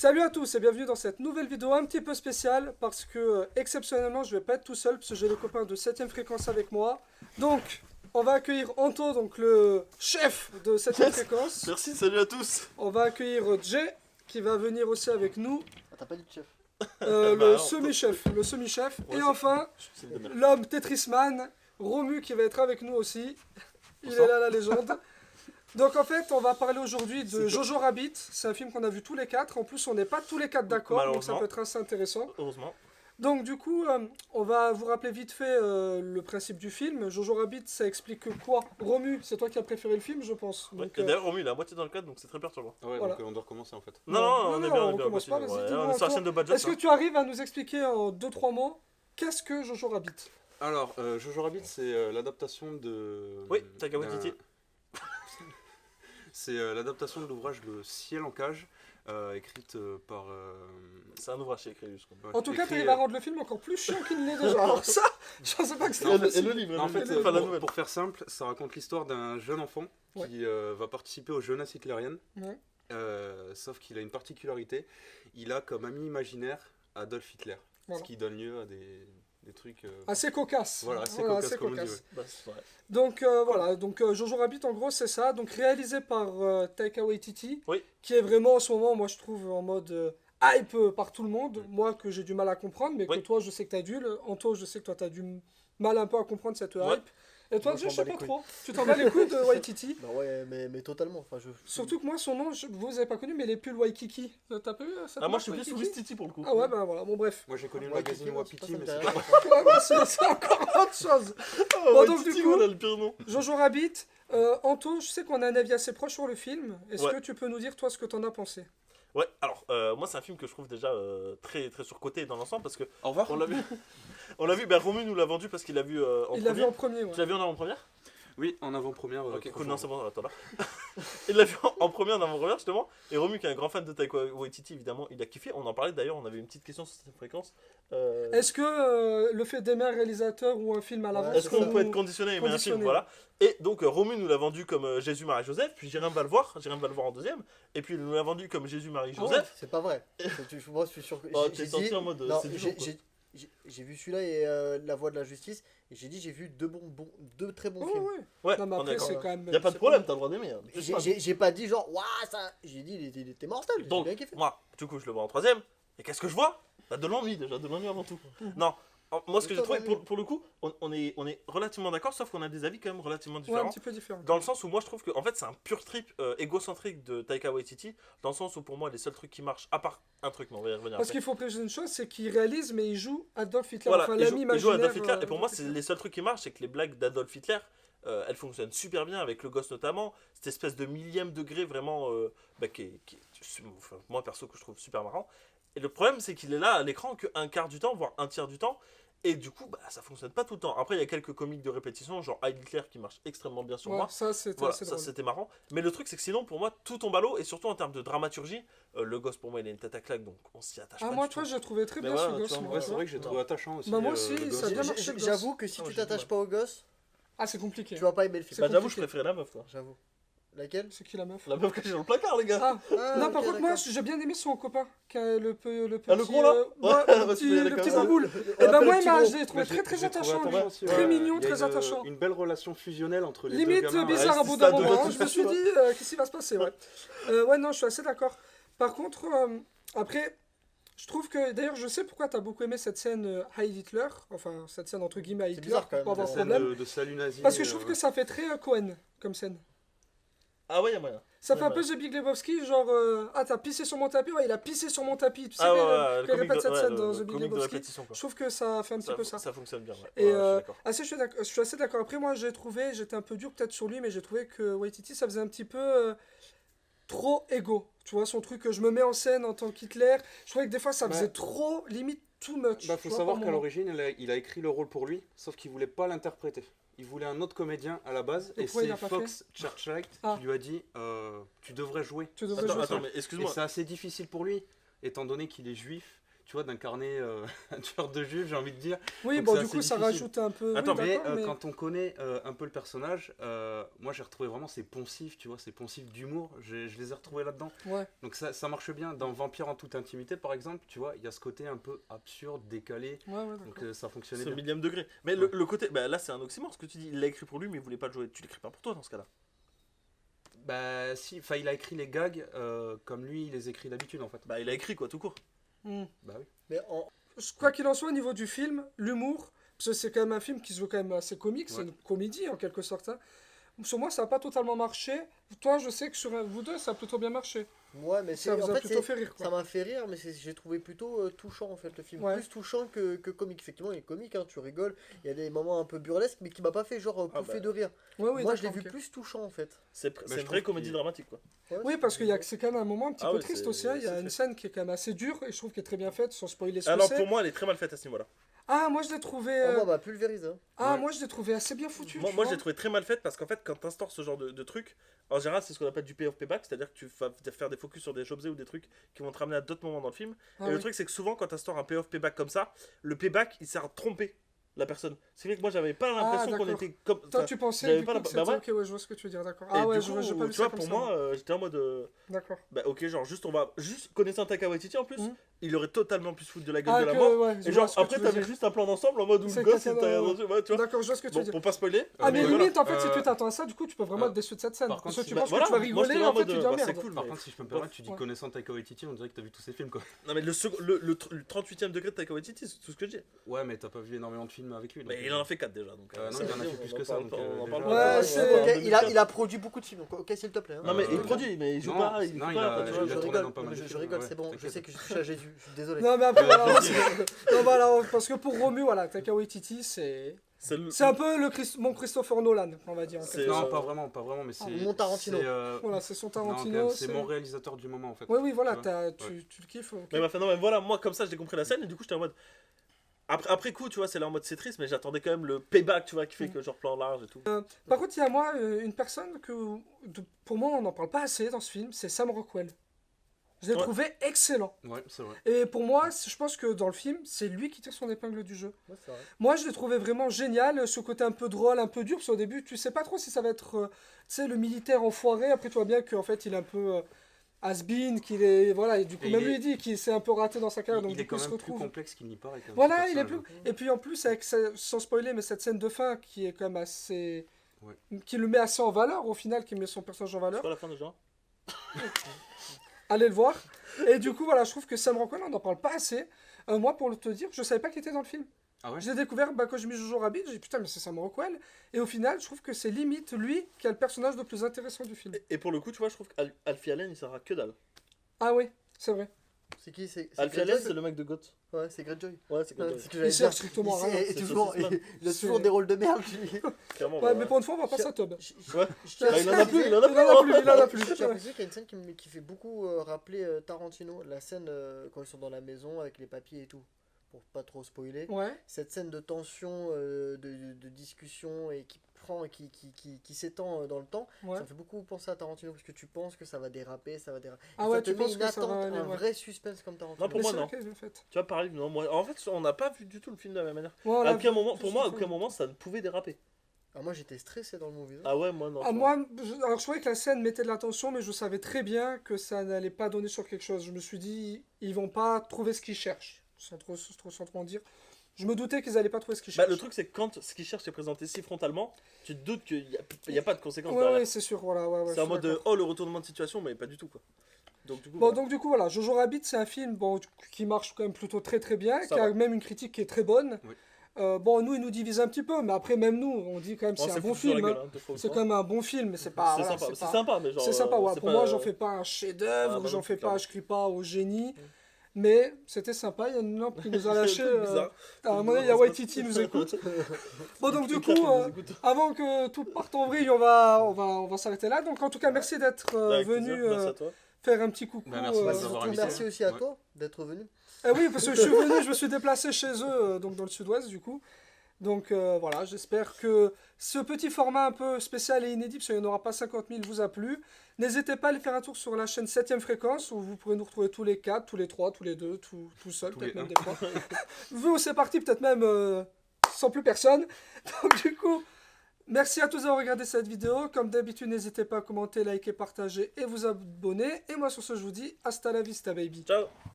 Salut à tous et bienvenue dans cette nouvelle vidéo un petit peu spéciale parce que exceptionnellement je vais pas être tout seul parce que j'ai les copains de 7ème fréquence avec moi. Donc on va accueillir Anto, donc le chef de 7ème fréquence. Merci, salut à tous. On va accueillir Jay qui va venir aussi avec nous. Ah, t'as pas dit de chef. Le non, semi-chef, le semi-chef. Ouais, Et c'est- enfin C'est le démerde. l'homme Tetrisman, Romu qui va être avec nous aussi. Il Bonsoir. est là la légende. Donc en fait, on va parler aujourd'hui de C'est quoi Jojo Rabbit. C'est un film qu'on a vu tous les quatre. En plus, on n'est pas tous les quatre d'accord, donc ça Malheureusement. peut être assez intéressant. Heureusement. Donc du coup, on va vous rappeler vite fait le principe du film. Jojo Rabbit, ça explique quoi? Romu, c'est toi qui as préféré le film, je pense. Ouais. Donc, Et d'ailleurs, Romu, il est à moitié dans le cadre, donc c'est très perturbant. Ah ouais, Voilà. donc on doit recommencer en fait. Non, on est bien, on est bien. recommence pas, continue. vas-y, Ouais, dis-moi, on est sur la Anto. chaîne de Badger. Est-ce que tu arrives à nous expliquer en 2-3 mots qu'est-ce que Jojo Rabbit? Alors, Jojo Rabbit, c'est l'adaptation de. Oui, Taika Waititi. C'est l'adaptation de l'ouvrage Le Ciel en cage, écrite par. C'est un ouvrage qui est écrit jusqu'au bout. En tout cas, tu écrit, arrives à rendre le film encore plus chiant qu'il ne l'est déjà. Alors ça, je pensais pas que c'était Non, possible. le livre, En fait, enfin, la nouvelle. pour faire simple, ça raconte l'histoire d'un jeune enfant Ouais. qui va participer aux jeunesses hitlériennes. Ouais. Sauf qu'il a une particularité, il a comme ami imaginaire Adolf Hitler. Voilà. Ce qui donne lieu à des trucs. Assez cocasse. Voilà, assez cocasse, assez comme on dit, cocasse. ouais. Bah, c'est vrai. Donc voilà, donc Jojo Rabbit en gros c'est ça, donc réalisé par Taika Waititi, Oui. qui est vraiment en ce moment, moi je trouve en mode hype par tout le monde, moi que j'ai du mal à comprendre, mais Oui. que toi je sais que t'as dû, Anto je sais que toi t'as du mal un peu à comprendre cette hype, et toi Moi, je Jay, je sais m'en bats pas les trop, tu t'en bats les couilles de Waititi, Bah ouais, mais totalement. Enfin, surtout que moi son nom, vous avez pas connu, mais il est plus le Waikiki, t'as pas eu cette Ah, moi, marque, je suis plus sous Waikiki Titi pour le coup. Ah ouais bah voilà, bon bref, Moi j'ai connu le Ouais, magazine Kiki, Wapiti, ça mais me c'est dit pas. rien. Ouais, bah, c'est encore autre chose. Oh, Bon, ouais, donc, du Titi, coup- voilà le pire nom. Jojo Rabbit, Anto, je sais qu'on a un avis assez proche sur le film. Est-ce Ouais. que tu peux nous dire, toi, ce que t'en as pensé? Ouais, alors, moi, c'est un film que je trouve déjà très, très surcoté dans l'ensemble parce que Au revoir. on l'a vu. On l'a vu, ben Romu nous l'a vendu parce qu'il l'a vu en Il l'a vu premier. en premier, ouais. Tu l'as vu en avant-première? Oui, en avant-première. Ok, très cool, fort. non, c'est bon, attends là. Il l'a vu en première, en avant-première, justement. Et Romu, qui est un grand fan de Taika Waititi, évidemment, il a kiffé. On en parlait d'ailleurs, on avait une petite question sur cette fréquence. Est-ce que le fait d'aimer un réalisateur ou un film à l'avance... Est-ce qu'on nous- peut être conditionné à aimer un conditionné. film, voilà. Et donc, Romu nous l'a vendu comme Jésus, Marie, Joseph. Puis Jérém va le voir en deuxième. Et puis il nous l'a vendu comme Jésus, Marie, Ah ouais. Joseph. C'est pas vrai. Moi, je suis sûr que. Oh, j'ai t'es dit- sorti en mode, Non, c'est du j'ai- bon, quoi. j'ai vu celui-là et La Voix de la Justice. Et j'ai dit, j'ai vu deux très bons Ouais, films. ouais. Ouais, Non, mais on est après, d'accord. c'est quand même... Y a pas de c'est problème, t'as le droit d'aimer. hein. Juste pas. J'ai pas dit genre, waouh, ça. J'ai dit, il était mortel. J'ai Donc, bien kiffé. moi, du coup, je le vois en troisième. Et qu'est-ce que je vois? Bah, de l'ennui déjà, de l'ennui avant tout. Non, moi, ce que j'ai trouvé, pour le coup, on est relativement d'accord, sauf qu'on a des avis quand même relativement Ouais, un différents. petit peu différent. Dans le sens où moi je trouve que en fait c'est un pur trip égocentrique de Taika Waititi, dans le sens où pour moi les seuls trucs qui marchent, à part un truc, mais on va y revenir Parce après. qu'il faut préciser une chose, c'est qu'il réalise, mais il joue Adolf Hitler, Voilà, enfin il joue, l'ami il joue imaginaire... Adolf Hitler, et pour moi Adolf c'est Hitler. les seuls trucs qui marchent, c'est que les blagues d'Adolf Hitler, elles fonctionnent super bien avec le gosse notamment, cette espèce de millième degré vraiment, enfin, moi perso que je trouve super marrant. Et le problème c'est qu'il est là à l'écran qu'un quart du temps, voire un tiers du temps. Et du coup, bah, ça fonctionne pas tout le temps. Après, il y a quelques comiques de répétition, genre Heil Hitler qui marche extrêmement bien sur Ouais, moi. ça, c'était Voilà, assez ça drôle. c'était marrant. Mais le truc, c'est que sinon, pour moi, tout tombe à l'eau. Et surtout en termes de dramaturgie, le gosse, pour moi, il a une tête à claque, donc on s'y attache Ah, pas. moi, du tu vois, tout. j'ai trouvé très Mais bien voilà, ce tu gosse, vois, moi, Ouais, tu c'est vois. vrai que j'ai trouvé attachant aussi. Bah, moi aussi, le gosse. ça a bien marché, le gosse. J'avoue que si Ah, tu moi, j'ai t'attaches du pas au gosse, Ah, c'est compliqué. tu vas pas aimer le film. C'est Bah, j'avoue, je compliqué. préférais la meuf, quoi. J'avoue. Laquelle? C'est qui la meuf? La meuf que j'ai dans le placard, les gars. Ah, Ah, non, par ok, contre, moi, d'accord. j'ai bien aimé son copain, qui a le petit... Ah, le gros, là ouais, Ouais, le bah, petit, tu peux y aller le comme petit ça. baboule. On Et ben l'appelle moi, le il petit m'a, gros. je l'ai trouvé Moi, très très j'ai trouvé attachant, lui. attachant aussi, Très ouais. mignon, Il y a très attachant. Une belle relation fusionnelle entre les deux Limite gamins. bizarre Ouais, à bout c'est d'un ça, moment, de- hein. Je me suis dit, qu'est-ce qui va se passer, ouais. Ouais, non, je suis assez d'accord. Par contre, après, je trouve que, d'ailleurs, je sais pourquoi t'as beaucoup aimé cette scène Heil Hitler, enfin, cette scène entre guillemets Heil C'est Hitler, bizarre, quand pour même, avoir La la scène problème. de salut nazi. Parce que je trouve que ça fait très Cohen comme scène. Ah, ouais, y'a moyen. Ça Ouais, fait un ouais. peu The Big Lebowski, genre, ah, t'as pissé sur mon tapis, ouais, il a pissé sur mon tapis. Tu sais, Ah, ouais, qu'il le qu'il comique répète de- cette ouais, scène le- dans le The Big comique de Lebowski. répétition, quoi. Je trouve que ça fait un petit peu ça. Ça fonctionne bien, ouais. Et Ouais, je suis d'accord. je suis assez d'accord. Après, moi, j'étais un peu dur peut-être sur lui, mais j'ai trouvé que Waititi, ça faisait un petit peu trop égo. Tu vois, son truc que je me mets en scène en tant qu'Hitler, je trouvais que des fois, ça faisait Ouais. trop, limite, too much. Bah, tu faut vois, savoir par qu'à moment. l'origine, il a écrit le rôle pour lui, sauf qu'il voulait pas l'interpréter. Il voulait un autre comédien à la base, Et et pourquoi il c'est a pas Fox Churchlight Ah. qui lui a dit tu devrais jouer. Tu devrais Attends, jouer ça. attends, mais Et excuse-moi. c'est assez difficile pour lui, étant donné qu'il est juif. tu vois, d'incarner un tueur de juifs, j'ai envie de dire. Oui, Donc bon, c'est du assez coup, ça difficile. rajoute un peu. Attends, oui, Mais d'accord, mais- quand on connaît un peu le personnage, moi j'ai retrouvé vraiment ces poncifs, tu vois, ces poncifs d'humour, je les ai retrouvés là-dedans. Ouais. Donc ça marche bien. Dans Vampire en toute intimité, par exemple, tu vois, il y a ce côté un peu absurde, décalé, Ouais, ouais, donc d'accord. ça fonctionnait C'est au bien. millième degré. Mais Ouais. le côté. Bah, là, c'est un oxymore ce que tu dis. Il l'a écrit pour lui, mais il voulait pas le jouer. Tu l'écris pas pour toi dans ce cas-là. Bah si, enfin il a écrit les gags comme lui il les écrit d'habitude en fait. Bah, il a écrit quoi, tout court. Hmm. Bah oui. Mais en... Quoi qu'il en soit, au niveau du film, l'humour, parce que c'est quand même un film qui se veut quand même assez comique, c'est Ouais. une comédie en quelque sorte. Hein. Sur moi, ça n'a pas totalement marché. Toi, je sais que sur vous deux, ça a plutôt bien marché. Ouais, mais Ça c'est... vous En a fait, plutôt fait rire, ça quoi. m'a fait rire, mais j'ai trouvé plutôt touchant en fait le film. Ouais. Plus touchant que comique. Effectivement, il est comique, hein, tu rigoles. Il y a des moments un peu burlesques, mais qui m'a pas fait genre Ah pouffer bah. de rire. Ouais, oui, Moi, je l'ai d'accord, vu ok. plus touchant en fait. C'est je une vraie trouve comédie qu'il- dramatique quoi. Ouais, Oui, parce qu'il y a c'est quand même un moment un petit Ah peu ouais, triste c'est- aussi. Hein. Il y a c'est une fait. scène qui est quand même assez dure et je trouve qu'elle est très bien faite, sans spoiler ce que Alors c'est. pour moi, elle est très mal faite à ce niveau-là. Ah, moi je l'ai trouvé. Ah, moi, bah, pulvérise. Hein. Ah, Ouais. moi je l'ai trouvé assez bien foutu. Moi, tu moi vois. je l'ai trouvé très mal faite parce qu'en fait, quand tu instaures ce genre de truc, en général, c'est ce qu'on appelle du payoff payback, c'est-à-dire que tu vas faire des focus sur des objets ou des trucs qui vont te ramener à d'autres moments dans le film. Ah, et le oui. truc, c'est que souvent, quand tu instaures un payoff payback comme ça, le payback il sert à tromper la personne. C'est vrai que moi, j'avais pas l'impression qu'on d'accord. était comme. Toi, enfin, tu pensais j'avais du pas coup la- que bah c'était ouais. ok, ouais, je vois ce que tu veux dire, d'accord. Et Ah ouais, du je coup, j'ai pas vu tu ça vois, comme pour ça. moi, j'étais en mode. D'accord. Bah ok, genre juste on va juste connaissant Taika Waititi en plus, Mhm. il aurait totalement pu se foutre de la gueule Ah, de la que, mort. ouais, je Et vois genre ce que après tu veux t'avais dire. juste un plan d'ensemble en mode où C'est le gosse quelqu'un il t'a de- ouais, tu vois. D'accord, je vois ce que tu veux Bon, dire. pour pas spoiler. Ah, mais voilà. limite, en fait, si Euh, tu t'attends à ça, du coup, tu peux vraiment euh, être déçu de cette scène. par Parce contre, que tu bah, penses voilà, que tu vas moi, rigoler, j'étais et en en fait, mode, tu dis, ah bah, c'est merde. cool. Par mais- contre si je peux me permettre, tu dis Ouais. connaissant Taika Waititi, on dirait que t'as vu tous ses films quoi. Non mais le 38e degré de Taika Waititi, c'est tout ce que je dis. Ouais mais t'as pas vu énormément de films avec lui. donc, Mais il en a fait 4 déjà donc. non, ça il en a veut fait dire, plus on que en ça, parle donc, pas, on en déjà, parle Ouais, pas, c'est- on en parle Ok, en 2004. il a produit beaucoup de films, donc ok, s'il te plaît. Hein. Non mais il Euh, produit mais il joue Non, pas, il non, joue il pas. a- enfin, tu je, vois, il a je tourné rigole, dans pas mal de je films, rigole, ouais, c'est bon, je t'inquiète. sais que je touche à Jésus, je suis désolé. Non, mais après, voilà, non, voilà, parce que pour Romu, voilà, Taika Waititi, c'est un peu mon Christopher Nolan, on va dire. en C'est- quelque Non, sorte. pas vraiment, mais c'est. mon Tarantino. c'est, Voilà, c'est son non, quand Tarantino. même, c'est mon réalisateur du moment en fait. Oui, oui, voilà, Tu vois. tu le kiffes. ok. Mais enfin, non mais voilà, moi comme ça j'ai compris la scène et du coup j'étais en mode. Après coup, tu vois, c'est là en mode c'est triste, mais j'attendais quand même le payback, tu vois, qui fait que genre plan large et tout. Par contre, il y a moi une personne que, pour moi, on n'en parle pas assez dans ce film, c'est Sam Rockwell. Je l'ai Ouais. trouvé excellent. Ouais, c'est vrai. Et pour moi, je pense que dans le film, c'est lui qui tire son épingle du jeu. Ouais, c'est vrai. Moi, je l'ai trouvé vraiment génial, ce côté un peu drôle, un peu dur, parce qu'au début, tu sais pas trop si ça va être, tu sais, le militaire enfoiré. Après, tu vois bien qu'en fait, il est un peu has-been, qu'il est, voilà, et du coup, Et même il lui, est- il dit qu'il s'est un peu raté dans sa carrière, donc Il du est coup, quand il se même plus retrouve. complexe qu'il n'y paraît. quand même, Voilà, ce il est plus. personnage. Et puis en plus, avec sans spoiler, mais cette scène de fin qui est quand même assez. Ouais. Qui le met assez en valeur, au final, qui met son personnage en C'est valeur. quoi la fin déjà? Allez le voir. Et du coup, voilà, je trouve que Sam Rockwell, on n'en parle pas assez. Moi, pour te dire, je savais pas qu'il était dans le film. Ah ouais. Je l'ai découvert quand j'ai mis Jojo Rabbit, j'ai dit putain, mais c'est Sam Rockwell. Et au final, je trouve que c'est limite lui qui a le personnage le plus intéressant du film. Et pour le coup, tu vois, je trouve qu'Alfie Allen il sera que dalle. Ah oui, c'est vrai. C'est qui c'est Alfie Greyjoy Allen, c'est le mec de Goth. Ouais, c'est Greyjoy. Ouais, c'est que Ouais, dalle. c'est ce que Il j'allais sert dire. strictement à Il rien. sait- C'est toujours, Saucisse Man. il a C'est- toujours des rôles de merde, lui. Clairement. Ouais, bah, mais pour une fois, on va pas à Tob. Ouais. Je Bah, tiens à il en a plus, préciser- il en a Il plus. en a plus, il en a plus. J'ai l'impression qu'il y a une scène qui fait beaucoup rappeler Tarantino, la scène quand ils sont dans la maison avec les papiers et tout, pour pas trop spoiler. Ouais. Cette scène de tension, de discussion et qui prend, qui s'étend dans le temps, Ouais. ça me fait beaucoup penser à Tarantino parce que tu penses que ça va déraper, ça va déraper. Ah Et ouais, ça te tu met penses une que ça va attente, aller, un ouais. vrai suspense comme Tarantino. Non, pour Mais moi, c'est non. vrai qu'elle est faite. Tu vois, pareil, non, moi, en fait, on n'a pas vu du tout le film de la même manière. Ouais, on À l'a aucun vu moment, tous pour moi, à ensemble. aucun moment, ça ne pouvait déraper. Ah, moi j'étais stressé dans le movie. Ah ouais, moi non. Ah, moi, alors je trouvais que la scène mettait de l'attention, mais je savais très bien que ça n'allait pas donner sur quelque chose. Je me suis dit, ils vont pas trouver ce qu'ils cherchent, sans trop en dire. Je me doutais qu'ils allaient pas trouver ce qu'ils Bah, cherchent. le truc, c'est que quand ce qu'il cherche est présenté si frontalement, tu te doutes qu'il n'y a pas de conséquences Ouais, derrière. ouais, c'est sûr, voilà. Ouais, ouais, C'est je en suis mode d'accord. oh le retournement de situation, mais pas du tout quoi. Donc du coup, Bon, voilà. donc du coup, voilà, Jojo Rabbit, c'est un film bon, qui marche quand même plutôt très très bien, Ça qui a va. même une critique qui est très bonne. Oui. Bon, nous, il nous divise un petit peu, mais après, même nous, on dit quand même On c'est un s'est bon foutu sur la film. gueule, hein. hein, deux fois ou C'est trois. quand même un bon film, mais c'est pas. C'est voilà, sympa, c'est pas- c'est sympa, mais genre. C'est sympa, ouais. c'est Pour pas- moi, j'en fais pas un chef-d'œuvre, Ah, bah j'en non fais plus, pas, clairement. je crie pas au génie. Mais c'était sympa, il y a une lampe qui nous a lâché. C'est bizarre. À un moment donné, il y a Waititi qui nous écoute. Bon, donc du coup, avant que tout parte en vrille, on va s'arrêter là. Donc en tout cas, merci d'être venu Merci à toi. faire un petit coucou. Bah, merci de Bah, nous avoir surtout invités. merci aussi à Ouais. toi d'être venu. Oui, parce que je suis venu, je me suis déplacé chez eux, donc dans le sud-ouest du coup. Donc voilà, j'espère que ce petit format un peu spécial et inédit, parce qu'il n'y en aura pas 50 000, vous a plu. N'hésitez pas à aller faire un tour sur la chaîne 7ème fréquence, où vous pourrez nous retrouver tous les 4, tous les 3, tous les 2, tout seul, Tous peut-être les même un. des fois. Vu où c'est parti, peut-être même sans plus personne. Donc du coup, merci à tous d'avoir regardé cette vidéo. Comme d'habitude, n'hésitez pas à commenter, liker, partager et vous abonner. Et moi sur ce, je vous dis hasta la vista, baby. Ciao.